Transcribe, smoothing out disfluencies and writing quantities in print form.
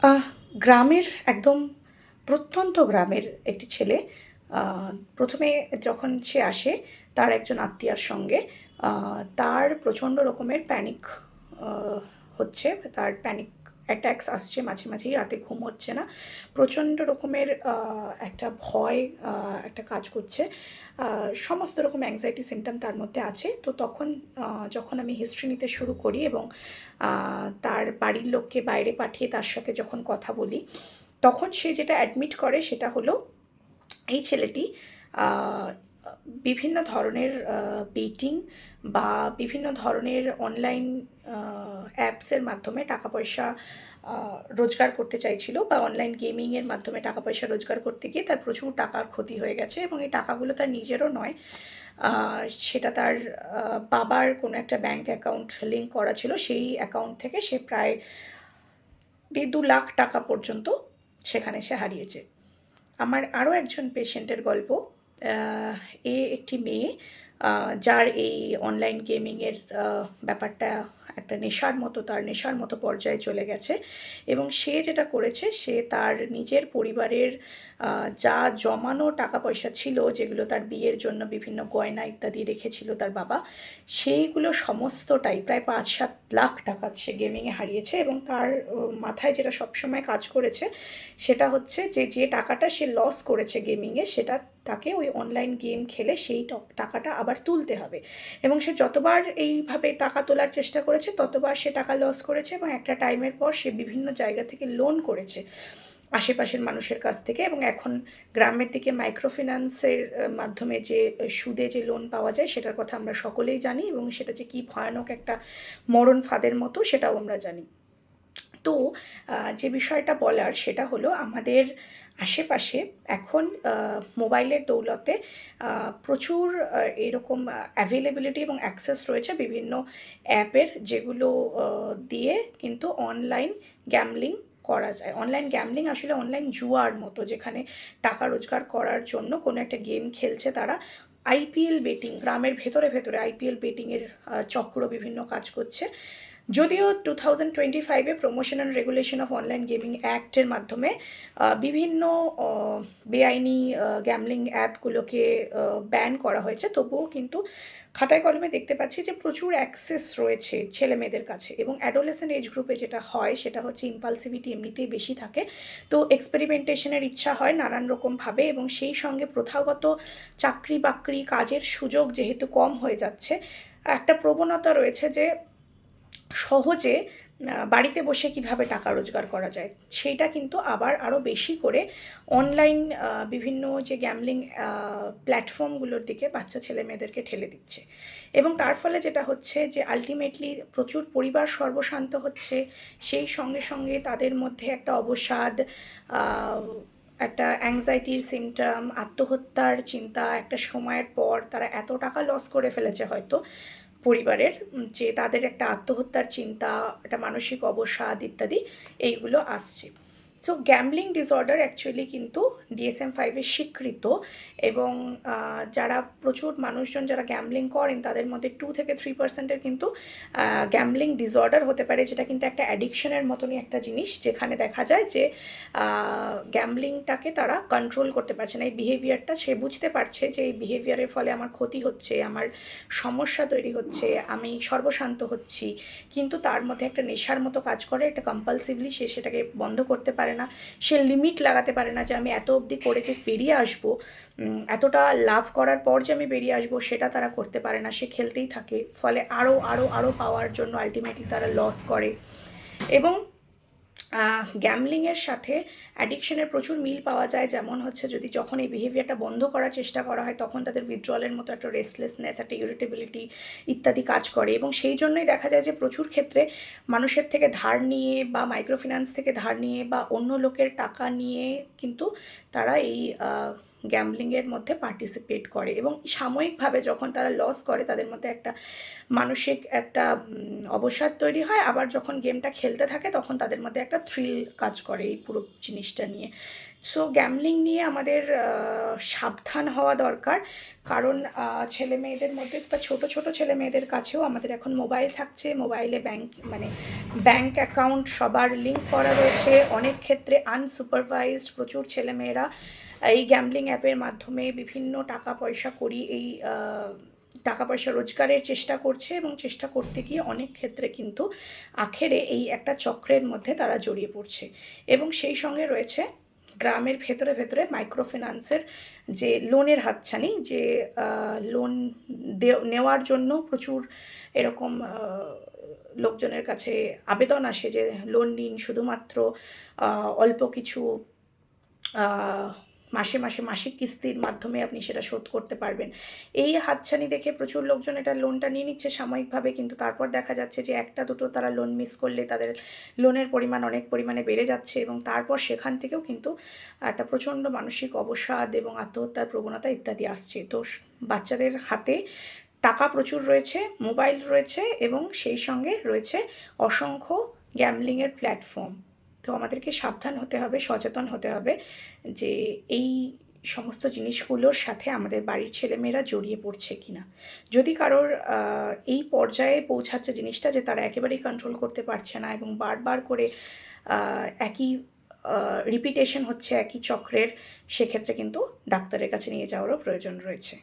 আহ গ্রামের একদম প্রত্যন্ত গ্রামের একটি ছেলে। প্রথমে যখন সে আসে তার একজন আত্মীয়ার সঙ্গে, তার প্রচণ্ড রকমের প্যানিক হচ্ছে। তার প্যানিক অ্যাটাকস আসছে মাঝে মাঝেই, রাতে ঘুম হচ্ছে না। প্রচণ্ড রকমের একটা ভয় একটা কাজ করছে। সমস্ত রকম অ্যাংজাইটি সিমটম তার মধ্যে আছে। তো তখন যখন আমি হিস্ট্রি নিতে শুরু করি এবং তার বাড়ির লোককে বাইরে পাঠিয়ে তার সাথে যখন কথা বলি, তখন সে যেটা অ্যাডমিট করে সেটা হলো এই ছেলেটি আহ, বিভিন্ন ধরনের বেটিং বা বিভিন্ন ধরনের অনলাইন অ্যাপসের মাধ্যমে টাকা পয়সা রোজগার করতে চাইছিল, বা অনলাইন গেমিংয়ের মাধ্যমে টাকা পয়সা রোজগার করতে গিয়ে তার প্রচুর টাকার ক্ষতি হয়ে গেছে। এবং এই টাকাগুলো তার নিজেরও নয়, সেটা তার বাবার কোনো একটা ব্যাঙ্ক অ্যাকাউন্ট লিঙ্ক করা ছিল। সেই অ্যাকাউন্ট থেকে সে প্রায় 1.5-2 লাখ টাকা পর্যন্ত সেখানে সে হারিয়েছে। আমার আরও একজন পেশেন্টের গল্প। আহ, এ একটি মেয়ে, যার এই অনলাইন গেমিংয়ের ব্যাপারটা একটা নেশার মতো, তার নেশার মতো পর্যায়ে চলে গেছে। এবং সে যেটা করেছে, সে তার নিজের পরিবারের যা জমানো টাকা পয়সা ছিল, যেগুলো তার বিয়ের জন্য বিভিন্ন গয়না ইত্যাদি রেখেছিল তার বাবা, সেইগুলো সমস্তটাই প্রায় 5-7 লাখ টাকা সে গেমিংয়ে হারিয়েছে। এবং তার মাথায় যেটা সবসময় কাজ করেছে সেটা হচ্ছে যে যে টাকাটা সে লস করেছে গেমিংয়ে, সেটা তাকে ওই অনলাইন গেম খেলে সেই টাকাটা আবার তুলতে হবে। এবং সে যতবার এইভাবে টাকা তোলার চেষ্টা করেছে ততবার সে টাকা লস করেছে, এবং একটা টাইমের পর সে বিভিন্ন জায়গা থেকে লোন করেছে আশেপাশের মানুষের কাছ থেকে। এবং এখন গ্রামের দিকে মাইক্রো ফিন্যান্সের মাধ্যমে যে সুদে যে লোন পাওয়া যায় সেটার কথা আমরা সকলেই জানি, এবং সেটা যে কী ভয়ানক একটা মরণ ফাঁদের মতো সেটাও আমরা জানি। তো যে বিষয়টা বলার সেটা হলো, আমাদের আশেপাশে এখন মোবাইলের দৌলতে প্রচুর এরকম অ্যাভেলেবিলিটি এবং অ্যাক্সেস রয়েছে বিভিন্ন অ্যাপের, যেগুলো দিয়ে কিন্তু অনলাইন গ্যামলিং করা যায়। অনলাইন গ্যামলিং আসলে অনলাইন জুয়ার মতো, যেখানে টাকা রোজগার করার জন্য কোনো একটা গেম খেলছে তারা। আইপিএল বেটিং, গ্রামের ভেতরে ভেতরে আইপিএল বেটিংয়ের চক্র বিভিন্ন কাজ করছে। যদিও 2025-এ promotion and regulation of online gaming অ্যাক্টের মাধ্যমে বিভিন্ন বেআইনি গ্যামলিং অ্যাপগুলোকে ব্যান করা হয়েছে, তবুও কিন্তু খাতায় কলমে দেখতে পাচ্ছি যে প্রচুর অ্যাক্সেস রয়েছে ছেলে মেয়েদের কাছে। এবং অ্যাডোলেসেন্ট এজ গ্রুপে যেটা হয় সেটা হচ্ছে ইম্পালসিভিটি এমনিতেই বেশি থাকে, তো এক্সপেরিমেন্টেশনের ইচ্ছা হয় নানান রকমভাবে। এবং সেই সঙ্গে প্রথাগত চাকরি বাকরি কাজের সুযোগ যেহেতু কম হয়ে যাচ্ছে, একটা প্রবণতা রয়েছে যে সহজে বাড়িতে বসে কিভাবে টাকা রোজগার করা যায়, সেইটা কিন্তু আবার আরও বেশি করে অনলাইন বিভিন্ন যে গ্যামলিং প্ল্যাটফর্মগুলোর দিকে বাচ্চা ছেলে মেয়েদেরকে ঠেলে দিচ্ছে। এবং তার ফলে যেটা হচ্ছে যে আলটিমেটলি প্রচুর পরিবার সর্বশান্ত হচ্ছে, সেই সঙ্গে সঙ্গে তাদের মধ্যে একটা অবসাদ, একটা অ্যাংজাইটির সিমটম, আত্মহত্যার চিন্তা। একটা সময়ের পর তারা এত টাকা লস করে ফেলেছে হয়তো পরিবারের, যে তাদের একটা আত্মহত্যার চিন্তা, একটা মানসিক অবসাদ ইত্যাদি এইগুলো আসছে। সো গ্যামলিং ডিসঅর্ডার অ্যাকচুয়ালি কিন্তু DSM-5-এ স্বীকৃত। এবং যারা প্রচুর মানুষজন যারা গ্যামলিং করেন তাদের মধ্যে 2-3% কিন্তু গ্যামলিং ডিসঅর্ডার হতে পারে, যেটা কিন্তু একটা অ্যাডিকশনের মতনই একটা জিনিস, যেখানে দেখা যায় যে গ্যামলিংটাকে তারা কন্ট্রোল করতে পারছে না। এই বিহেভিয়ারটা সে বুঝতে পারছে যে এই বিহেভিয়ারের ফলে আমার ক্ষতি হচ্ছে, আমার সমস্যা তৈরি হচ্ছে, আমি সর্বশান্ত হচ্ছি, কিন্তু তার মধ্যে একটা নেশার মতো কাজ করে, এটা কম্পালসিভলি সে সেটাকে বন্ধ করতে পারে না। সে লিমিট লাগাতে পারে না যে আমি এত অবধি করে যে বেরিয়ে আসবো, এতটা লাভ করার পর যে আমি বেরিয়ে আসবো সেটা তারা করতে পারে না, সে খেলতেই থাকে। ফলে আরও আরও আরও পাওয়ার জন্য আলটিমেটলি তারা লস করে। এবং গ্যামলিংয়ের সাথে অ্যাডিকশনের প্রচুর মিল পাওয়া যায়। যেমন হচ্ছে, যদি যখন এই বিহেভিয়ারটা বন্ধ করার চেষ্টা করা হয় তখন তাদের উইথড্রলের মতো একটা রেস্টলেসনেস, একটা ইরিটেবিলিটি ইত্যাদি কাজ করে। এবং সেই জন্যই দেখা যায় যে প্রচুর ক্ষেত্রে মানুষের থেকে ধার নিয়ে বা মাইক্রো ফিন্যান্স থেকে ধার নিয়ে বা অন্য লোকের টাকা নিয়ে কিন্তু তারা এই গ্যাম্বলিংয়ের মধ্যে পার্টিসিপেট করে এবং সাময়িকভাবে যখন তারা লস করে তাদের মধ্যে একটা মানসিক একটা অবসাদ তৈরি হয়, আবার যখন গেমটা খেলতে থাকে তখন তাদের মধ্যে একটা থ্রিল কাজ করে এই পুরো জিনিসটা নিয়ে। সো গ্যামলিং নিয়ে আমাদের সাবধান হওয়া দরকার, কারণ ছেলে মেয়েদের মধ্যে বা ছোটো ছোটো ছেলে মেয়েদের কাছেও আমাদের এখন মোবাইল থাকছে, মোবাইলে ব্যাংক অ্যাকাউন্ট সবার লিঙ্ক করা রয়েছে। অনেক ক্ষেত্রে আনসুপারভাইজড প্রচুর ছেলেমেয়েরা এই গ্যাম্বলিং অ্যাপের মাধ্যমে বিভিন্ন টাকা পয়সা এই টাকা পয়সা রোজগারের চেষ্টা করছে এবং চেষ্টা করতে গিয়ে অনেক ক্ষেত্রে কিন্তু আখেরে এই একটা চক্রের মধ্যে তারা জড়িয়ে পড়ছে। এবং সেই সঙ্গে রয়েছে গ্রামের ভেতরে ভেতরে মাইক্রো ফিন্যান্সের যে লোনের হাতছানি, যে লোন নেওয়ার জন্য প্রচুর এরকম লোকজনের কাছে আবেদন আসে যে লোন নিন, শুধুমাত্র অল্প কিছু মাসে মাসে মাসিক কিস্তির মাধ্যমে আপনি সেটা শোধ করতে পারবেন। এই হাতছানি দেখে প্রচুর লোকজন এটা লোনটা নিয়ে নিচ্ছে সাময়িকভাবে, কিন্তু তারপর দেখা যাচ্ছে যে একটা দুটো তারা লোন মিস করলে তাদের লোনের পরিমাণ অনেক পরিমাণে বেড়ে যাচ্ছে এবং তারপর সেখান থেকেও কিন্তু একটা প্রচণ্ড মানসিক অবসাদ এবং আত্মহত্যার প্রবণতা ইত্যাদি আসছে। তো বাচ্চাদের হাতে টাকা প্রচুর রয়েছে, মোবাইল রয়েছে এবং সেই সঙ্গে রয়েছে অসংখ্য গ্যাম্বলিংয়ের প্ল্যাটফর্ম। তো আমাদেরকে সাবধান হতে হবে, সচেতন হতে হবে যে এই সমস্ত জিনিসগুলোর সাথে আমাদের বাড়ির ছেলেমেয়েরা জড়িয়ে পড়ছে কিনা। যদি কারোর এই পর্যায়ে পৌঁছাচ্ছে জিনিসটা যে তারা একেবারেই কন্ট্রোল করতে পারছে না এবং বারবার করে একই রিপিটেশন হচ্ছে একই চক্রের, সেক্ষেত্রে কিন্তু ডাক্তারের কাছে নিয়ে যাওয়ারও প্রয়োজন রয়েছে।